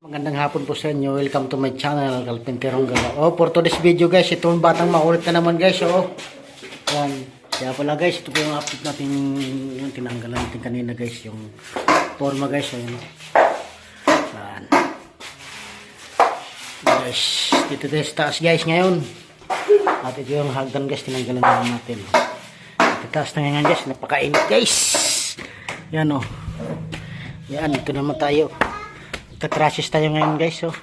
Magandang hapon po sa inyo. Welcome to my channel, Carpinterong Gala. Oh, for today's video guys, itong batang makulit na naman guys. Oh. Yan. Kaya pala guys, ito po yung update natin, yung tinanggalan natin kanina guys, yung forma guys. Oh, yun. Yan. Guys, dito tayo sa taas guys ngayon. At ito yung hagdan guys, tinanggalan naman natin. Dito taas na ngayon guys, napakainit guys. Yan oh. Yan, ito naman tayo. Tatrasis tayo ngayon guys. So,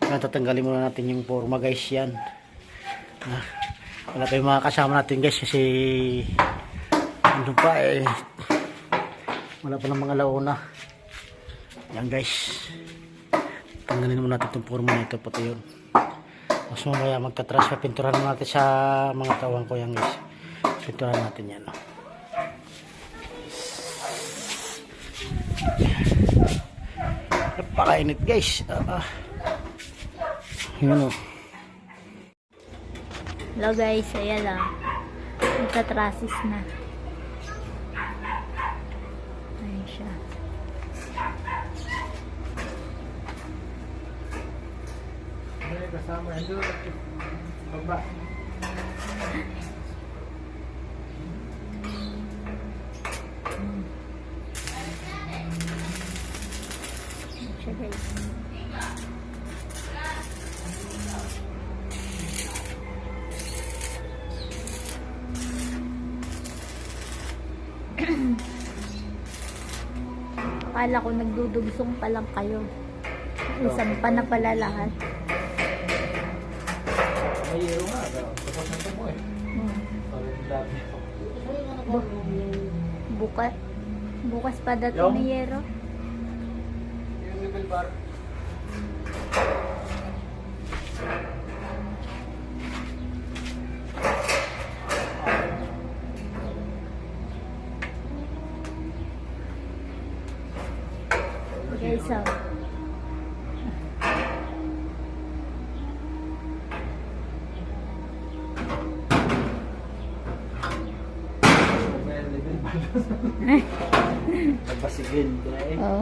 tatanggalin muna natin yung forma guys. Yan. Wala pa yung mga kasama natin guys. Kasi ano pa eh. Wala pa ng mga launa. Yan guys. Tanggalin muna natin itong forma na ito. Pati yun. Mas mamaya magtatrash. Pinturahan natin sa mga tawang ko yan guys. Pinturahan natin yan. Napakainit guys. Yun o. Hello guys, ayan lang. Nagtatrasis na. Ayan siya. May kasama yan doon. Baba. Siya guys. Akala ko nagdudugsong pa lang kayo. Isang pa na pala lahat. May yero nga. Tapos na ito mo eh. Bukas. Bukas pa dating ni Yero. Yung level bar. Okay, so. May level bar. Nagpasigil. Oh.